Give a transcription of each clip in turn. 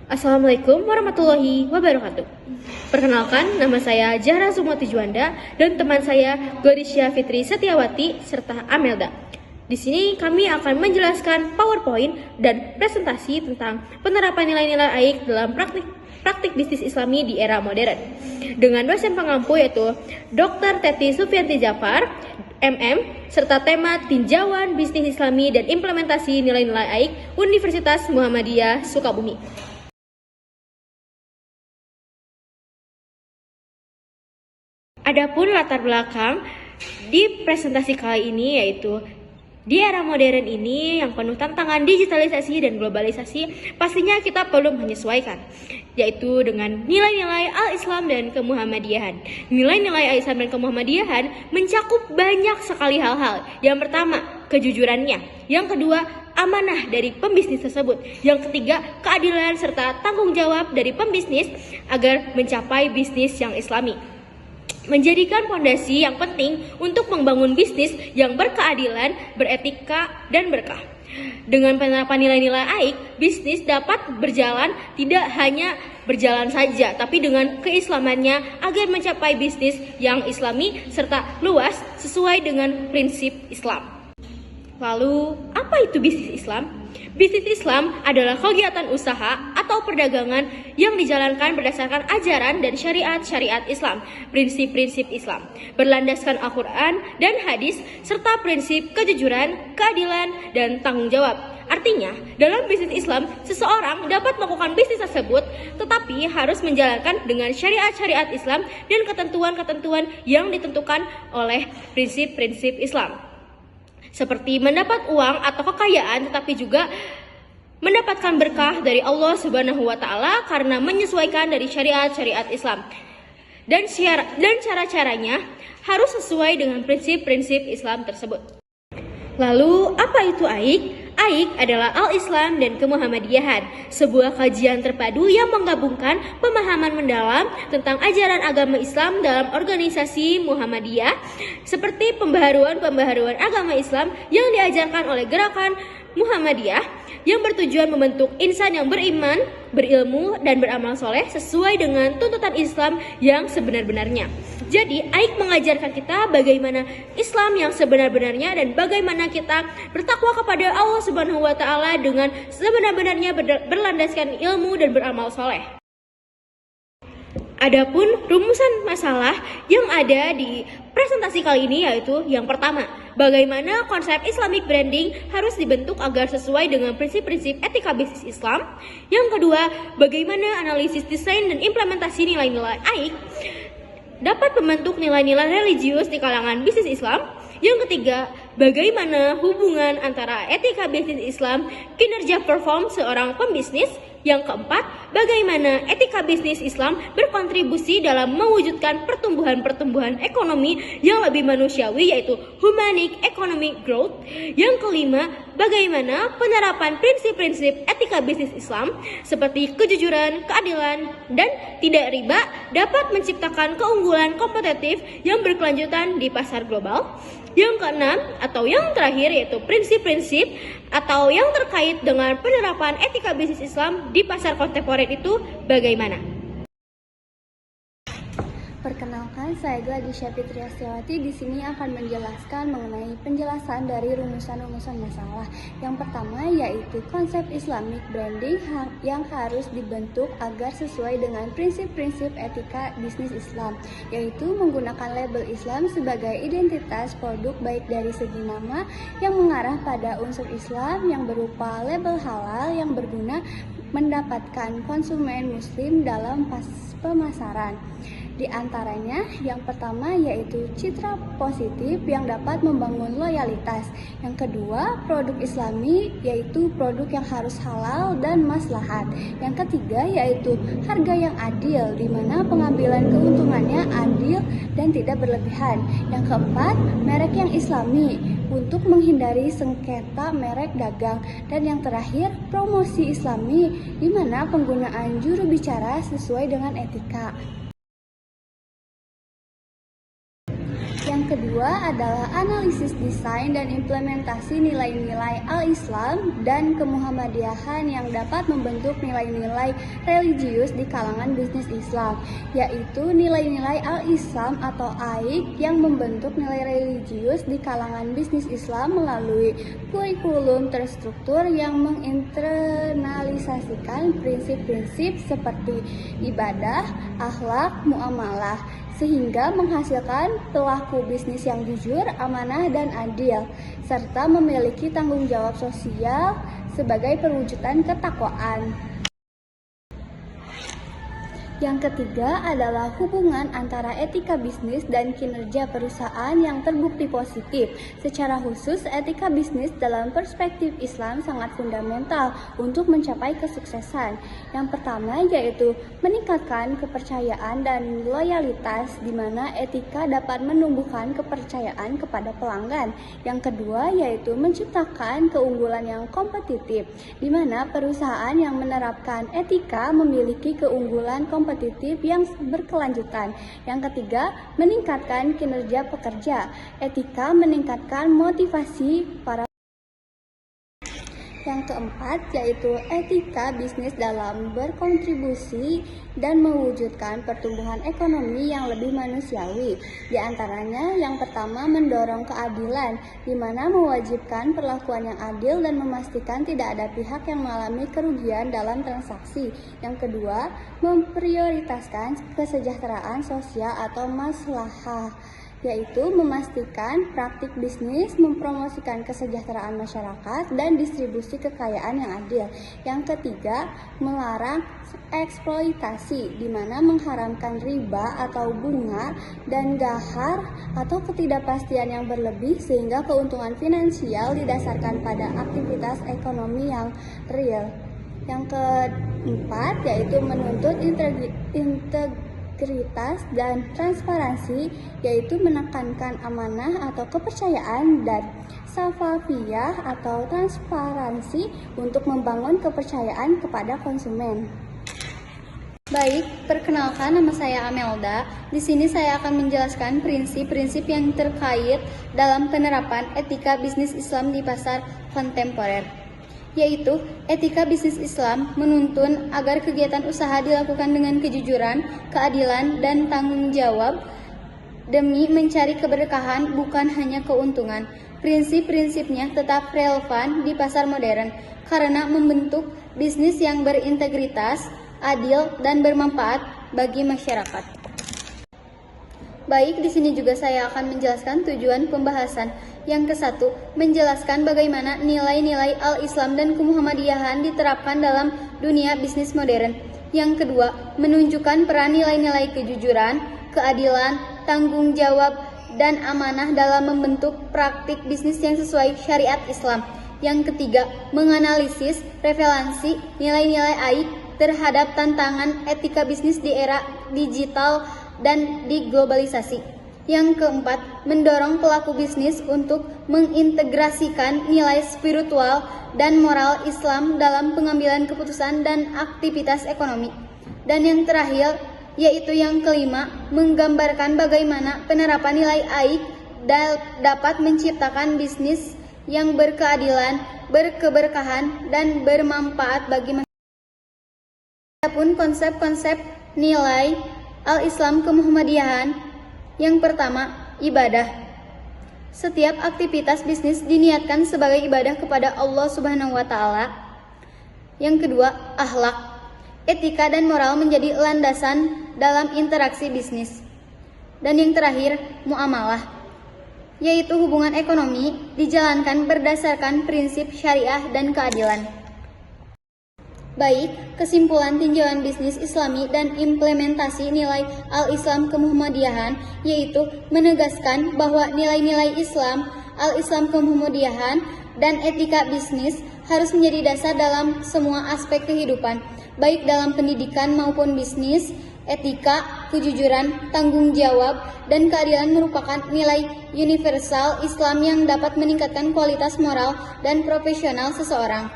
Assalamualaikum warahmatullahi wabarakatuh. Perkenalkan, nama saya Zahra Sumati Juanda dan teman saya Gorisya Fitri Setiawati serta Amelda. Di sini kami akan menjelaskan PowerPoint dan presentasi tentang penerapan nilai-nilai AIK dalam praktik bisnis Islami di era modern. Dengan dosen pengampu yaitu Dr. Teti Sufianti Jafar, MM, serta tema Tinjauan Bisnis Islami dan Implementasi Nilai-nilai AIK Universitas Muhammadiyah Sukabumi. Adapun latar belakang di presentasi kali ini yaitu di era modern ini yang penuh tantangan digitalisasi dan globalisasi, pastinya kita perlu menyesuaikan, yaitu dengan nilai-nilai Al-Islam dan Kemuhammadiyahan. Nilai-nilai Al-Islam dan Kemuhammadiyahan mencakup banyak sekali hal-hal. Yang pertama, kejujurannya. Yang kedua, amanah dari pembisnis tersebut. Yang ketiga, keadilan serta tanggung jawab dari pembisnis agar mencapai bisnis yang Islami. Menjadikan fondasi yang penting untuk membangun bisnis yang berkeadilan, beretika, dan berkah. Dengan penerapan nilai-nilai AIK, bisnis dapat berjalan tidak hanya berjalan saja, tapi dengan keislamannya agar mencapai bisnis yang Islami serta luas sesuai dengan prinsip Islam. Lalu, apa itu bisnis Islam? Bisnis Islam adalah kegiatan usaha atau perdagangan yang dijalankan berdasarkan ajaran dan syariat-syariat Islam, prinsip-prinsip Islam, berlandaskan Al-Quran dan hadis, serta prinsip kejujuran, keadilan, dan tanggung jawab. Artinya, dalam bisnis Islam, seseorang dapat melakukan bisnis tersebut, tetapi harus menjalankan dengan syariat-syariat Islam dan ketentuan-ketentuan yang ditentukan oleh prinsip-prinsip Islam. Seperti mendapat uang atau kekayaan, tetapi juga mendapatkan berkah dari Allah Subhanahu wa Ta'ala karena menyesuaikan dari syariat-syariat Islam. Dan cara-caranya harus sesuai dengan prinsip-prinsip Islam tersebut. Lalu, apa itu AIK? AIK adalah Al-Islam dan Kemuhammadiyahan, sebuah kajian terpadu yang menggabungkan pemahaman mendalam tentang ajaran agama Islam dalam organisasi Muhammadiyah, seperti pembaharuan agama Islam yang diajarkan oleh gerakan Muhammadiyah yang bertujuan membentuk insan yang beriman, berilmu, dan beramal soleh sesuai dengan tuntutan Islam yang sebenar-benarnya. Jadi, AIK mengajarkan kita bagaimana Islam yang sebenar-benarnya dan bagaimana kita bertakwa kepada Allah Subhanahu wa Ta'ala dengan sebenar-benarnya berlandaskan ilmu dan beramal soleh. Adapun rumusan masalah yang ada di presentasi kali ini yaitu yang pertama, bagaimana konsep Islamic branding harus dibentuk agar sesuai dengan prinsip-prinsip etika bisnis Islam. Yang kedua, bagaimana analisis desain dan implementasi nilai-nilai AIK dapat membentuk nilai-nilai religius di kalangan bisnis Islam. Yang ketiga, bagaimana hubungan antara etika bisnis Islam, kinerja perform seorang pembisnis. Yang keempat, bagaimana etika bisnis Islam berkontribusi dalam mewujudkan pertumbuhan ekonomi yang lebih manusiawi yaitu humanic economic growth. Yang kelima, bagaimana penerapan prinsip-prinsip etika bisnis Islam seperti kejujuran, keadilan, dan tidak riba dapat menciptakan keunggulan kompetitif yang berkelanjutan di pasar global. Yang keenam atau yang terakhir yaitu prinsip-prinsip atau yang terkait dengan penerapan etika bisnis Islam di pasar kontemporer itu bagaimana? Perkenalkan, saya Gorisya Fitri Setiawati di sini akan menjelaskan mengenai penjelasan dari rumusan-rumusan masalah. Yang pertama yaitu konsep Islamic branding yang harus dibentuk agar sesuai dengan prinsip-prinsip etika bisnis Islam, yaitu menggunakan label Islam sebagai identitas produk baik dari segi nama yang mengarah pada unsur Islam yang berupa label halal yang berguna mendapatkan konsumen muslim dalam pemasaran. Di antaranya, yang pertama yaitu citra positif yang dapat membangun loyalitas. Yang kedua, produk Islami yaitu produk yang harus halal dan maslahat. Yang ketiga yaitu harga yang adil, di mana pengambilan keuntungannya adil dan tidak berlebihan. Yang keempat, merek yang Islami untuk menghindari sengketa merek dagang. Dan yang terakhir, promosi Islami, di mana penggunaan juru bicara sesuai dengan etika. Yang kedua adalah analisis desain dan implementasi nilai-nilai al-Islam dan kemuhammadiyahan yang dapat membentuk nilai-nilai religius di kalangan bisnis Islam, yaitu nilai-nilai al-Islam atau AIK yang membentuk nilai religius di kalangan bisnis Islam melalui kurikulum terstruktur yang menginternalisasikan prinsip-prinsip seperti ibadah, akhlak, muamalah, sehingga menghasilkan pelaku bisnis yang jujur, amanah, dan adil, serta memiliki tanggung jawab sosial sebagai perwujudan ketakwaan. Yang ketiga adalah hubungan antara etika bisnis dan kinerja perusahaan yang terbukti positif. Secara khusus, etika bisnis dalam perspektif Islam sangat fundamental untuk mencapai kesuksesan. Yang pertama yaitu meningkatkan kepercayaan dan loyalitas, di mana etika dapat menumbuhkan kepercayaan kepada pelanggan. Yang kedua yaitu menciptakan keunggulan yang kompetitif, di mana perusahaan yang menerapkan etika memiliki keunggulan kompetitif yang berkelanjutan. Yang ketiga, meningkatkan kinerja pekerja. Etika meningkatkan motivasi para. Yang keempat yaitu etika bisnis dalam berkontribusi dan mewujudkan pertumbuhan ekonomi yang lebih manusiawi. Di antaranya yang pertama mendorong keadilan, di mana mewajibkan perlakuan yang adil dan memastikan tidak ada pihak yang mengalami kerugian dalam transaksi. Yang kedua, memprioritaskan kesejahteraan sosial atau maslahah, yaitu memastikan praktik bisnis mempromosikan kesejahteraan masyarakat dan distribusi kekayaan yang adil. Yang ketiga, melarang eksploitasi, di mana mengharamkan riba atau bunga dan gahar atau ketidakpastian yang berlebih sehingga keuntungan finansial didasarkan pada aktivitas ekonomi yang real. Yang keempat yaitu menuntut integritas dan transparansi, yaitu menekankan amanah atau kepercayaan dan syafafiyah atau transparansi untuk membangun kepercayaan kepada konsumen. Baik, perkenalkan, nama saya Amelda. Di sini saya akan menjelaskan prinsip-prinsip yang terkait dalam penerapan etika bisnis Islam di pasar kontemporer, yaitu etika bisnis Islam menuntun agar kegiatan usaha dilakukan dengan kejujuran, keadilan, dan tanggung jawab demi mencari keberkahan, bukan hanya keuntungan. Prinsip-prinsipnya tetap relevan di pasar modern karena membentuk bisnis yang berintegritas, adil, dan bermanfaat bagi masyarakat. Baik, di sini juga saya akan menjelaskan tujuan pembahasan. Yang kesatu, menjelaskan bagaimana nilai-nilai al-Islam dan kemuhammadiyahan diterapkan dalam dunia bisnis modern. Yang kedua, menunjukkan peran nilai-nilai kejujuran, keadilan, tanggung jawab, dan amanah dalam membentuk praktik bisnis yang sesuai syariat Islam. Yang ketiga, menganalisis referensi nilai-nilai AIK terhadap tantangan etika bisnis di era digital dan diglobalisasi. Yang keempat, mendorong pelaku bisnis untuk mengintegrasikan nilai spiritual dan moral Islam dalam pengambilan keputusan dan aktivitas ekonomi. Dan yang terakhir, yaitu yang kelima, menggambarkan bagaimana penerapan nilai AIK dapat menciptakan bisnis yang berkeadilan, berkeberkahan, dan bermanfaat bagi masyarakat. Adapun konsep-konsep nilai al-Islam kemuhammadiyahan, yang pertama, ibadah. Setiap aktivitas bisnis diniatkan sebagai ibadah kepada Allah Subhanahu wa Ta'ala. Yang kedua, akhlak. Etika dan moral menjadi landasan dalam interaksi bisnis. Dan yang terakhir, muamalah, yaitu hubungan ekonomi dijalankan berdasarkan prinsip syariah dan keadilan. Baik, kesimpulan tinjauan bisnis Islami dan implementasi nilai al-Islam kemuhammadiyahan, yaitu menegaskan bahwa nilai-nilai Islam, al-Islam kemuhammadiyahan, dan etika bisnis harus menjadi dasar dalam semua aspek kehidupan, baik dalam pendidikan maupun bisnis. Etika, kejujuran, tanggung jawab, dan keadilan merupakan nilai universal Islam yang dapat meningkatkan kualitas moral dan profesional seseorang.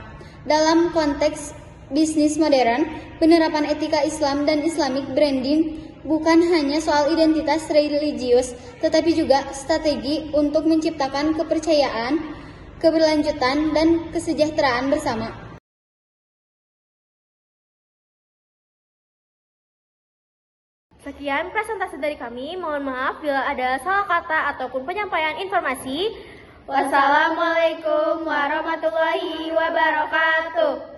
Dalam konteks bisnis modern, penerapan etika Islam dan Islamic branding bukan hanya soal identitas religius, tetapi juga strategi untuk menciptakan kepercayaan, keberlanjutan, dan kesejahteraan bersama. Sekian presentasi dari kami. Mohon maaf bila ada salah kata ataupun penyampaian informasi. Wassalamualaikum warahmatullahi wabarakatuh.